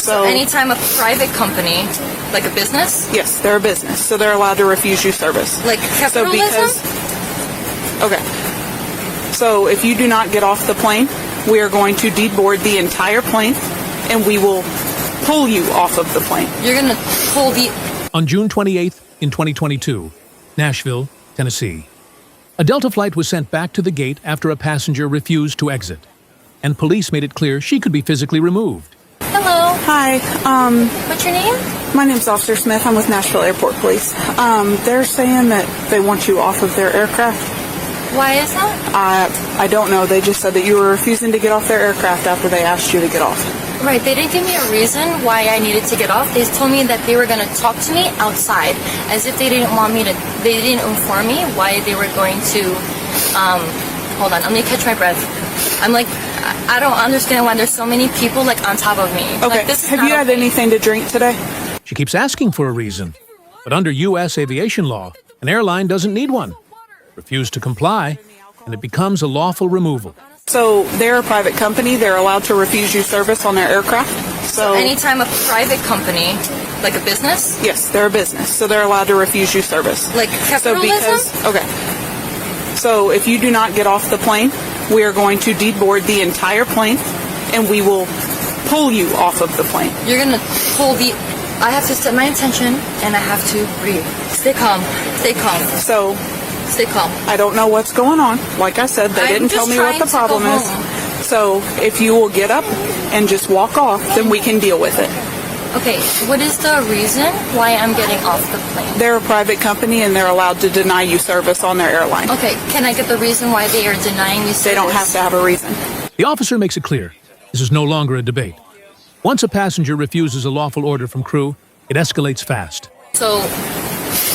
So anytime a private company, like a business? Yes, they're a business, so they're allowed to refuse you service. Like capitalism? Okay. So if you do not get off the plane, we are going to deboard the entire plane, and we will pull you off of the plane. You're going to pull the... On June 28th in 2022, Nashville, Tennessee, a Delta flight was sent back to the gate after a passenger refused to exit, and police made it clear she could be physically removed. Hello. Hi. What's your name? My name's Officer Smith. I'm with Nashville Airport Police. They're saying that they want you off of their aircraft. Why is that? I don't know. They just said that you were refusing to get off their aircraft after they asked you to get off. Right, they didn't give me a reason why I needed to get off. They told me that they were going to talk to me outside, as if they didn't want me to, they didn't inform me why they were going to, hold on, I'm going to catch my breath. I'm like, I don't understand why there's so many people like on top of me. Okay, like, this is have you had anything to drink today? She keeps asking for a reason, but under U.S. aviation law, an airline doesn't need one. Refuse to comply, and it becomes a lawful removal. So they're a private company. They're allowed to refuse you service on their aircraft. So anytime a private company, like a business? Yes, they're a business, so they're allowed to refuse you service. Like capitalism? So if you do not get off the plane, we are going to deboard the entire plane, and we will pull you off of the plane. You're going to pull the... I have to set my intention, and I have to breathe. Stay calm. Stay calm. So... Stay calm. I don't know what's going on. Like I said, they didn't tell me what the problem is. So if you will get up and just walk off, then we can deal with it. Okay, what is the reason why I'm getting off the plane? They're a private company, and they're allowed to deny you service on their airline. Okay, can I get the reason why they are denying me service? They don't have to have a reason. The officer makes it clear this is no longer a debate. Once a passenger refuses a lawful order from crew, it escalates fast. So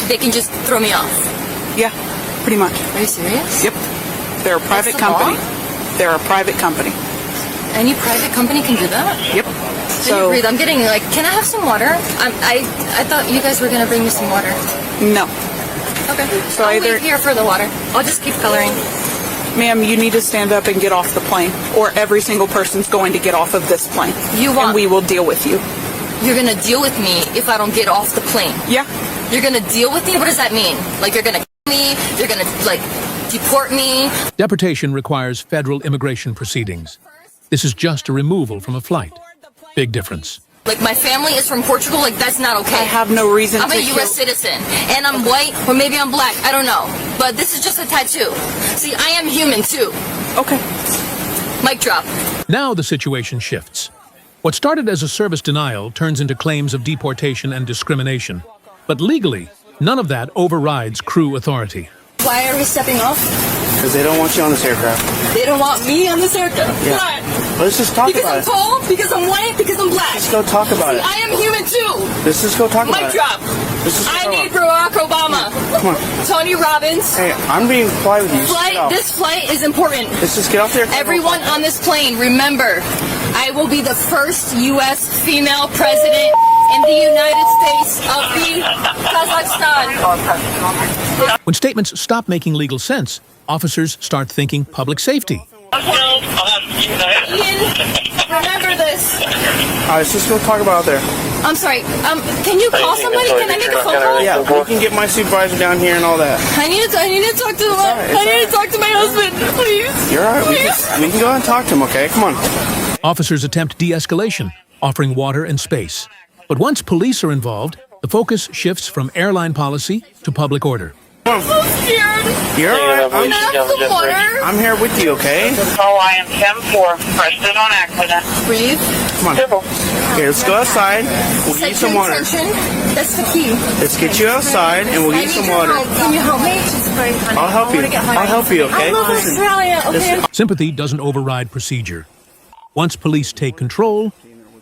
they can just throw me off? Yeah. Pretty much. Are you serious? Yep. They're a private company. They're a private company. Any private company can do that? Yep. So breathe. I'm getting like, can I have some water? I thought you guys were gonna bring me some water. No. Okay. So I'll wait here for the water. I'll just keep coloring. Ma'am, you need to stand up and get off the plane, or every single person's going to get off of this plane. And we will deal with you. You're gonna deal with me if I don't get off the plane? Yeah. You're gonna deal with me? What does that mean? Like you're gonna me, you're gonna like deport me? Deportation requires federal immigration proceedings. This is just a removal from a flight. Big difference. Like my family is from Portugal, like that's not okay. I have no reason I'm a U.S. citizen, and I'm white, or maybe I'm black, I don't know. But this is just a tattoo. See, I am human too. Okay. Mic drop. Now the situation shifts. What started as a service denial turns into claims of deportation and discrimination. But legally, none of that overrides crew authority. Why are we stepping off? Because they don't want you on this aircraft. They don't want me on this aircraft? Yeah. Why? Let's just talk about it. Because I'm tall? Because I'm white? Because I'm black? Let's go talk about it. I am human too. Let's just go talk about Mic it. drop. I need Barack Obama. Come on. Tony Robbins. Hey, I'm being quiet with you. This flight is important. Let's just get off there. Everyone on this plane, remember, I will be the first U.S. female president in the United States of the Kazakhstan. When statements stop making legal sense, officers start thinking public safety. Ian, remember this. All right, let's just go talk about it there. I'm sorry. Can you call somebody? Can I make a phone call? Yeah, we can get my supervisor down here and all that. I need to talk to I need to talk to my husband, please. You're all right. We can go ahead and talk to him, okay? Come on. Officers attempt de-escalation, offering water and space. But once police are involved, the focus shifts from airline policy to public order. I'm so scared. You're all right. Can I have some water? I'm here with you, okay? Oh, I am 10-4. Preston on accident. Breathe. Come on. Here, let's go outside. We'll get you some water. That's the key. Let's get you outside and we'll get you some water. Can you help me? I'll help you. I'll help you, okay? I love Australia, okay? Sympathy doesn't override procedure. Once police take control,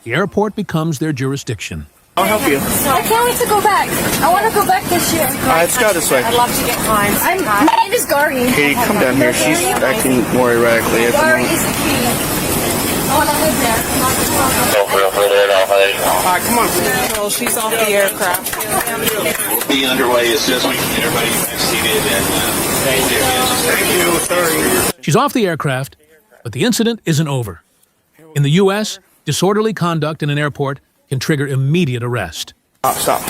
the airport becomes their jurisdiction. I'll help you. I can't wait to go back. I want to go back this year. All right, let's go this way. I'd love to get fines. My name is Gary. Hey, come down here. She's acting more erratically at the Gary moment. is the key. I want to live there. All right, come on. Well, she's off the aircraft. We'll be underway as soon as we can get everybody seated and thank you. Sorry. She's off the aircraft, but the incident isn't over. In the U.S., disorderly conduct in an airport can trigger immediate arrest. Stop.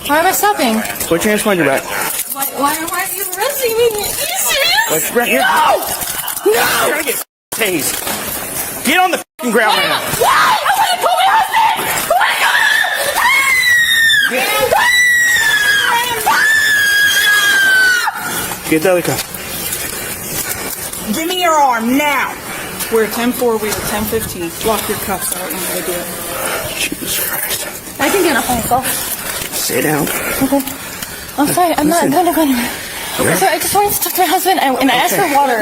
Why am I stopping? Put your hands behind your back. Why are you arresting me? Are you serious? Put your back here. No! No! You're gonna get tased. Get on the fucking ground right now. Why? I want to call my husband! Oh my God! Get the other cuff. Give me your arm now. We're at 10-4, we are at 10-15. Lock your cuffs. I don't know how to do it. Jesus Christ. I can get a phone call. Sit down. Okay. I'm sorry. I'm not going to go anywhere. I'm sorry. I just wanted to talk to my husband and I asked for water.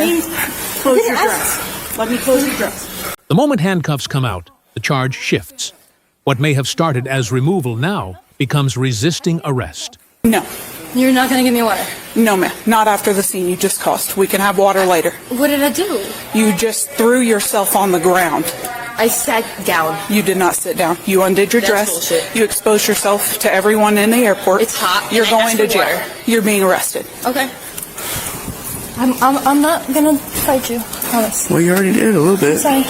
Close your dress. Let me close your dress. The moment handcuffs come out, the charge shifts. What may have started as removal now becomes resisting arrest. No. You're not going to give me water. No, ma'am. Not after the scene you just caused. We can have water later. What did I do? You just threw yourself on the ground. I sat down. You did not sit down. You undid your That's dress. bullshit. You exposed yourself to everyone in the airport. It's hot, You're and I going asked to for jail. water. You're being arrested. Okay. I'm not going to fight you. Promise. Well, you already did a little bit. Sorry.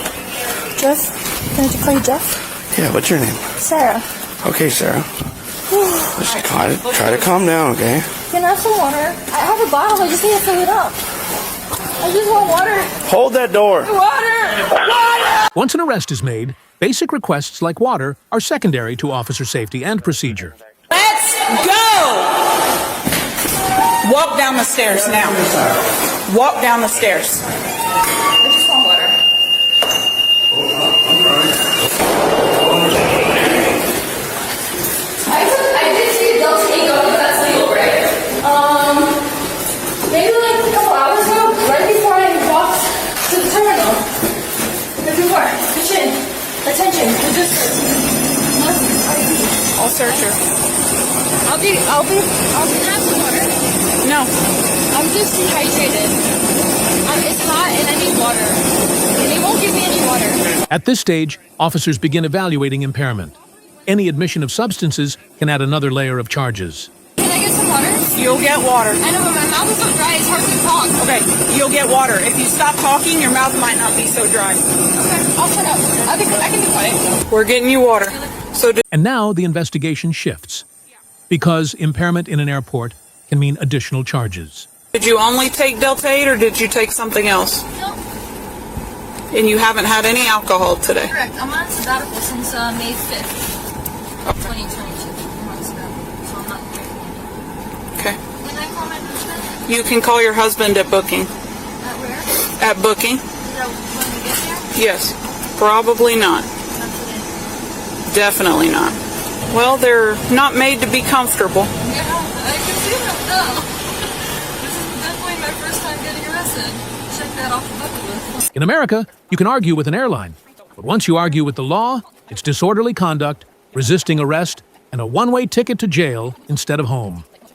Jeff? Can I just call you Jeff? Yeah, what's your name? Sarah. Okay, Sarah. Let's try to calm down, okay? Can I have some water? I have a bottle. I just need to fill it up. I just want water. Hold that door. Water! Water! Once an arrest is made, basic requests like water are secondary to officer safety and procedure. Let's go! Walk down the stairs now. Walk down the stairs. I just want water. I did see adults take up, but that's legal, right? Maybe like a couple hours ago, right before I walked to the terminal. Before, attention, resistance. I'll search her. I'll be have some water. No. I'm just dehydrated. It's hot and I need water. And they won't give me any water. At this stage, officers begin evaluating impairment. Any admission of substances can add another layer of charges. Can I get some water? You'll get water. I know, but my mouth is so dry, it's hard to talk. Okay, you'll get water. If you stop talking, your mouth might not be so dry. Okay, I'll shut up. I can be quiet. We're getting you water. So And now the investigation shifts, because impairment in an airport can mean additional charges. did you only take Delta 8 or did you take something else? No, And you haven't had any alcohol today? correct. I'm on sabbatical since May 5th, 2022. I'm on sabbatical, so I'm not drinking. Okay. Can I call my husband? You can call your husband at booking. At where? At booking? Is that when we get there? Yes. Probably not. Not today. Definitely not. Well, they're not made to be comfortable. Yeah, I can see that now. This is definitely my first time getting arrested. Check that off the bucket list. In America, you can argue with an airline, but once you argue with the law, it's disorderly conduct, resisting arrest, and a one-way ticket to jail instead of home.